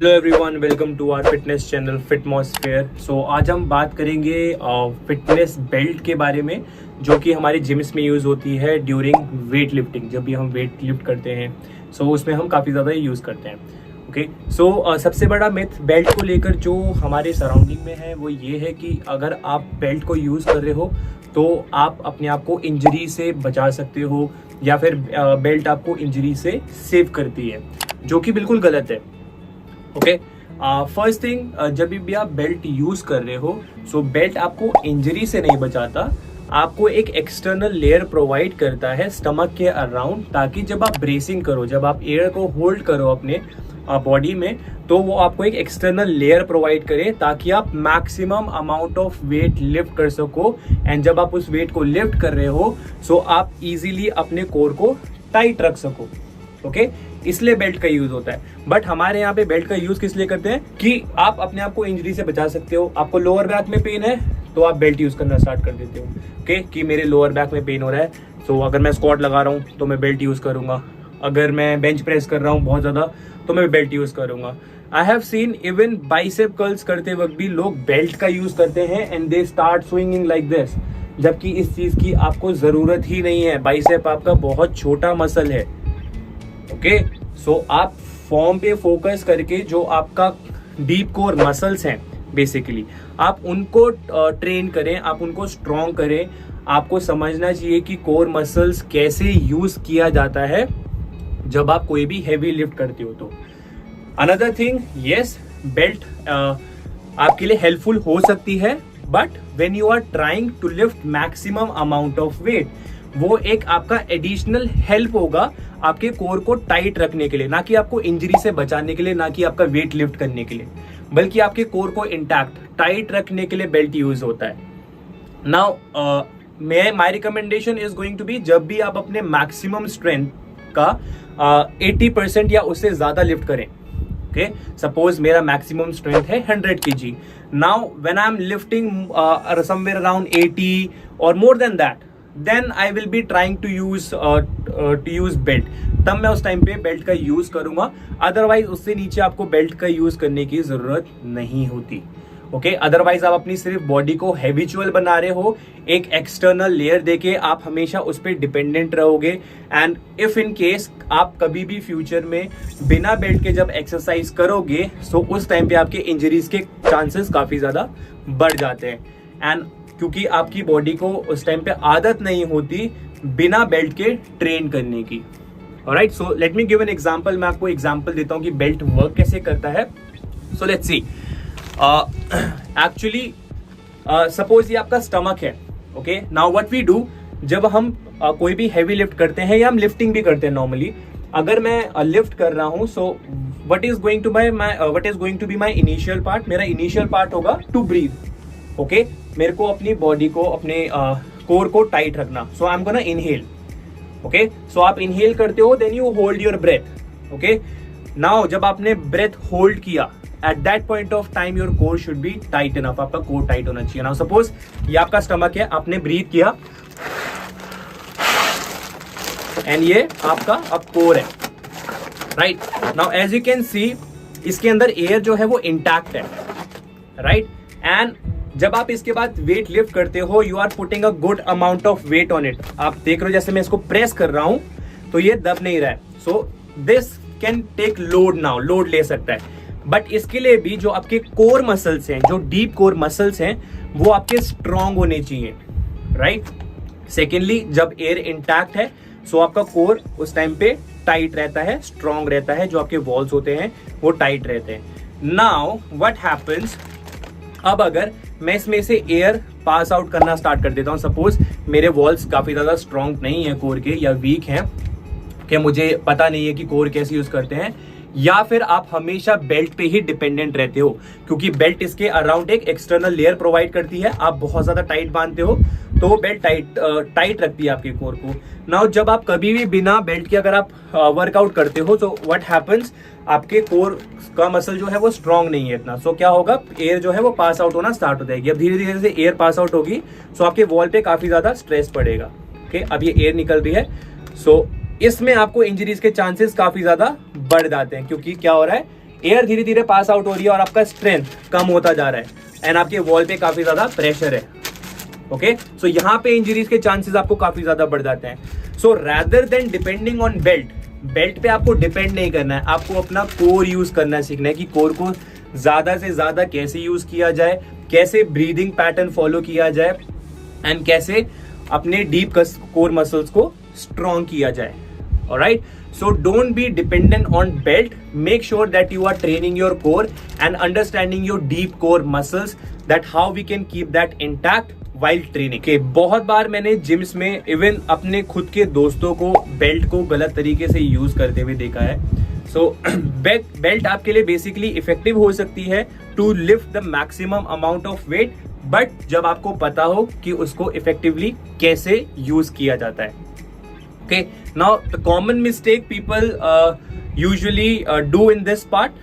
Hello everyone, welcome to our fitness channel Fitmosphere. So आज हम बात करेंगे फिटनेस बेल्ट के बारे में, जो कि हमारे जिम्स में यूज़ होती है ड्यूरिंग वेट लिफ्टिंग। जब भी हम वेट लिफ्ट करते हैं सो उसमें हम काफ़ी ज़्यादा यूज़ करते हैं। ओके, सो सबसे बड़ा मिथ बेल्ट को लेकर जो हमारे सराउंडिंग में है वो ये है कि अगर आप बेल्ट को यूज़ कर रहे हो तो आप अपने आप को इंजरी से बचा सकते हो, या फिर बेल्ट आपको इंजरी से सेव करती है, जो कि बिल्कुल गलत है। ओके, फर्स्ट थिंग, जब भी आप बेल्ट यूज कर रहे हो सो बेल्ट आपको इंजरी से नहीं बचाता, आपको एक एक्सटर्नल लेयर प्रोवाइड करता है स्टमक के अराउंड, ताकि जब आप ब्रेसिंग करो, जब आप एयर को होल्ड करो अपने बॉडी में, तो वो आपको एक एक्सटर्नल लेयर प्रोवाइड करे ताकि आप maximum amount of weight lift कर सको। एंड जब आप उस वेट को लिफ्ट कर रहे हो सो आप इजीली अपने कोर को टाइट रख सको। ओके, इसलिए बेल्ट का यूज होता है। बट हमारे यहाँ पे बेल्ट का यूज किस लिए करते हैं कि आप अपने आप को इंजरी से बचा सकते हो। आपको लोअर बैक में पेन है तो आप बेल्ट यूज करना स्टार्ट कर देते हो। ओके, कि मेरे लोअर बैक में पेन हो रहा है तो अगर मैं स्क्वाट लगा रहा हूँ तो मैं बेल्ट यूज करूंगा, अगर मैं बेंच प्रेस कर रहा हूँ बहुत ज्यादा तो मैं बेल्ट यूज करूंगा। I have seen even bicep curls करते वक्त भी लोग बेल्ट का यूज करते हैं and they start swinging like this, जबकि इस चीज की आपको जरूरत ही नहीं है। बाइसेप आपका बहुत छोटा मसल है। ओके, सो आप फॉर्म पे फोकस करके जो आपका डीप कोर मसल्स हैं बेसिकली आप उनको ट्रेन करें, आप उनको स्ट्रॉन्ग करें। आपको समझना चाहिए कि कोर मसल्स कैसे यूज किया जाता है जब आप कोई भी हैवी लिफ्ट करते हो। तो अनदर थिंग, यस, बेल्ट आपके लिए हेल्पफुल हो सकती है, but when you are trying to lift maximum amount of weight, वो एक आपका एडिशनल हेल्प होगा आपके कोर को टाइट रखने के लिए, ना कि आपको इंजरी से बचाने के लिए, ना कि आपका वेट लिफ्ट करने के लिए, बल्कि आपके कोर को इंटैक्ट टाइट रखने के लिए बेल्ट यूज होता है। Now my recommendation is going to be, जब भी आप अपने मैक्सिमम स्ट्रेंथ का 80% या उससे ज्यादा लिफ्ट करें। ओके, सपोज मेरा मैक्सिमम स्ट्रेंथ है 100 kg। Now when I am lifting somewhere around 80 और more than that, then I will be trying to use belt। तब मैं उस टाइम पे बेल्ट का यूज करूंगा, अदरवाइज उससे नीचे आपको बेल्ट का यूज करने की जरूरत नहीं होती। ओके, अदरवाइज आप अपनी सिर्फ बॉडी को हैबिचुअल बना रहे हो, एक एक्सटर्नल लेयर देके आप हमेशा उस पर डिपेंडेंट रहोगे। एंड इफ इन केस आप कभी भी फ्यूचर में बिना बेल्ट के जब एक्सरसाइज करोगे सो उस टाइम पे आपके इंजरीज के चांसेस काफी ज्यादा बढ़ जाते हैं, एंड क्योंकि आपकी बॉडी को उस टाइम पे आदत नहीं होती बिना बेल्ट के ट्रेन करने की। Alright, so let me give an example. मैं आपको एग्जांपल देता हूं कि बेल्ट वर्क कैसे करता है। So let's see, actually suppose ये आपका स्टमक है। Okay, now what we do, जब हम कोई भी हैवी लिफ्ट करते हैं या हम लिफ्टिंग भी करते हैं नॉर्मली, अगर मैं लिफ्ट कर रहा हूं so what is going to be my initial part. मेरा इनिशियल पार्ट होगा टू ब्रीथ। ओके, मेरे को अपनी बॉडी को, अपने कोर को टाइट रखना। So I am gonna inhale. Okay, so आप इनहेल करते हो, then you hold your breath. Okay, now जब आपने ब्रेथ होल्ड किया, at that point of time your core should be tight enough. आपका कोर टाइट होना चाहिए। नाउ सपोज ये आपका स्टमक है, आपने ब्रीथ किया एंड ये आपका अब कोर है। Right, now as you can see इसके अंदर एयर जो है वो इंटैक्ट है। राइट, एंड जब आप इसके बाद वेट लिफ्ट करते हो, you are putting a good amount of weight on it. आप देख रहे हो जैसे मैं इसको प्रेस कर रहा हूं तो ये दब नहीं रहा है। So this can take load, now load ले सकता है। बट इसके लिए भी जो आपके कोर मसल्स हैं, जो डीप कोर मसल्स हैं, वो आपके स्ट्रॉन्ग होने चाहिए। राइट, सेकेंडली, जब एयर इंटैक्ट है सो आपका कोर उस टाइम पे टाइट रहता है, स्ट्रॉन्ग रहता है, जो आपके वॉल्स होते हैं वो टाइट रहते हैं। नाउ व्हाट हैपेंस, अब अगर मैं इसमें से एयर पास आउट करना स्टार्ट कर देता हूं, सपोज मेरे वॉल्स काफी ज्यादा स्ट्रॉन्ग नहीं है कोर के, या वीक हैं, कि मुझे पता नहीं है कि कोर कैसे यूज करते हैं, या फिर आप हमेशा बेल्ट पे ही डिपेंडेंट रहते हो क्योंकि बेल्ट इसके अराउंड एक एक्सटर्नल लेयर प्रोवाइड करती है, आप बहुत ज्यादा टाइट बांधते हो तो वो बेल्ट टाइट रखती है आपके कोर को। नाउ जब आप कभी भी बिना बेल्ट के अगर आप वर्कआउट करते हो तो व्हाट हैपेंस, आपके कोर का मसल जो है वो स्ट्रांग नहीं है इतना। सो क्या होगा, एयर जो है वो पास आउट होना स्टार्ट हो जाएगी। अब धीरे धीरे से एयर पास आउट होगी सो आपके वॉल पे काफी ज्यादा स्ट्रेस पड़ेगा। ओके, अब ये एयर निकल रही है सो इसमें आपको इंजरीज के चांसेस काफी ज्यादा बढ़ जाते हैं, क्योंकि क्या हो रहा है, एयर धीरे धीरे पास आउट हो रही है और आपका स्ट्रेंथ कम होता जा रहा है एंड आपके वॉल पे काफी ज्यादा प्रेशर है। ओके, सो यहाँ पे इंजरीज के चांसेस आपको काफी ज्यादा बढ़ जाते हैं। So rather than depending on belt पे आपको डिपेंड नहीं करना है, आपको अपना कोर यूज करना सीखना है कि कोर को ज्यादा से ज्यादा कैसे यूज किया जाए, कैसे ब्रीदिंग पैटर्न फॉलो किया जाए एंड कैसे अपने डीप कोर मसल्स को स्ट्रॉन्ग किया जाए। Alright, so don't be dependent on belt. Make sure that you are training your core and understanding your deep core muscles, that how we can keep that intact while training. Okay, बहुत बार मैंने gyms में even अपने खुद के दोस्तों को belt को गलत तरीके से यूज करते हुए देखा है। सो बेल्ट आपके लिए बेसिकली इफेक्टिव हो सकती है to lift the maximum amount of weight, but जब आपको पता हो कि उसको इफेक्टिवली कैसे यूज किया जाता है। Okay, now the common mistake people usually do in this part,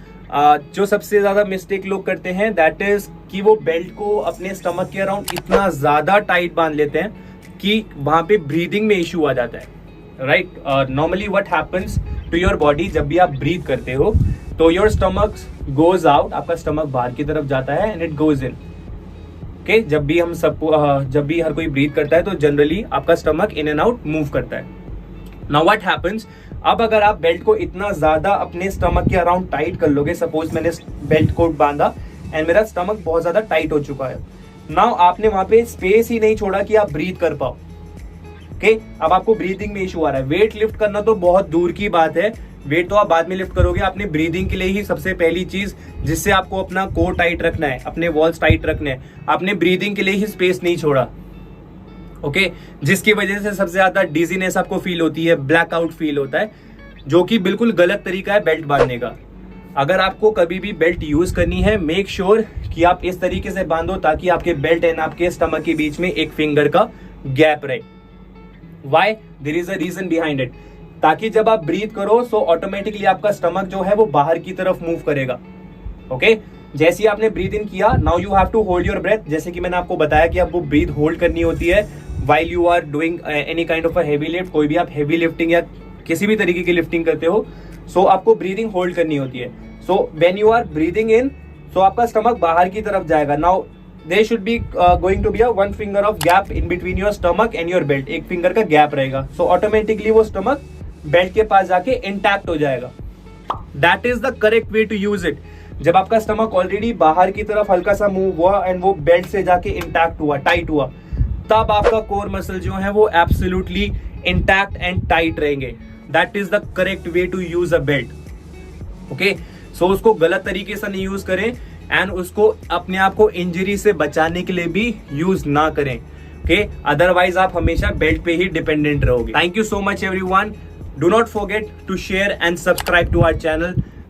जो सबसे ज्यादा मिस्टेक लोग करते हैं that is कि वो बेल्ट को अपने स्टमक के अराउंड इतना ज्यादा टाइट बांध लेते हैं कि वहां पे ब्रीदिंग में इशू आ जाता है। Right, normally what happens to your body, जब भी आप ब्रीथ करते हो तो योर स्टमक गोज आउट, आपका स्टमक बाहर की तरफ जाता है and it goes in. Okay, जब भी हर कोई ब्रीथ करता है तो जनरली आपका stomach in and out move करता है। Now what happens, अब अगर आप बेल्ट को इतना ज्यादा अपने स्टमक के अराउंड टाइट कर लोगे, सपोज मैंने बेल्ट को बांधा एंड मेरा स्टमक बहुत ज्यादा टाइट हो चुका है, नाउ आपने वहां पे स्पेस ही नहीं छोड़ा कि आप ब्रीथ कर पाओ। ओके, अब आपको ब्रीदिंग में इशू आ रहा है। वेट लिफ्ट करना तो बहुत दूर की बात है, वेट तो आप बाद में लिफ्ट करोगे, आपने ब्रीदिंग के लिए ही सबसे पहली चीज जिससे आपको अपना कोर टाइट रखना है, अपने वॉल्स टाइट रखने हैं, आपने ब्रीदिंग के लिए ही स्पेस नहीं छोड़ा। ओके, जिसकी वजह से सबसे ज्यादा डिजीनेस आपको फील होती है, ब्लैकआउट फील होता है, जो कि बिल्कुल गलत तरीका है बेल्ट बांधने का। अगर आपको कभी भी बेल्ट यूज करनी है, मेक श्योर कि आप इस तरीके से बांधो ताकि आपके बेल्ट एंड आपके स्टमक के बीच में एक फिंगर का गैप रहे। Why? There is a reason behind it, ताकि जब आप ब्रीथ करो सो ऑटोमेटिकली आपका स्टमक जो है वो बाहर की तरफ मूव करेगा। ओके, जैसे ही आपने ब्रीथ इन किया, now you have to hold your breath. जैसे कि मैंने आपको बताया कि आपको ब्रीथ होल्ड करनी होती है while you are doing any kind of a heavy lift, कोई भी आप heavy lifting या किसी भी तरीके की लिफ्टिंग करते हो, सो आपको ब्रीदिंग होल्ड करनी होती है। So when you are breathing in, so आपका स्टमक बाहर की तरफ जाएगा। Now there should be going to be a 1 finger of gap in between your stomach and your belt, एक फिंगर का गैप रहेगा। सो ऑटोमेटिकली वो स्टमक बेल्ट के पास जाके इंटैक्ट हो जाएगा। That is the correct way to use it. जब आपका स्टमक ऑलरेडी बाहर की तरफ हल्का सा मूव हुआ एंड वो बेल्ट से जाके इंटैक्ट हुआ, टाइट हुआ, तब आपका कोर मसल जो है वो एब्सोल्युटली इंटैक्ट एंड टाइट रहेंगे। That is the correct way to use a belt. Okay, so उसको गलत तरीके से नहीं यूज करें एंड उसको अपने आप को इंजरी से बचाने के लिए भी यूज ना करें। ओके, अदरवाइज आप हमेशा बेल्ट पे ही डिपेंडेंट रहोगे। Thank you so much everyone. Do not forget to share and subscribe to our channel.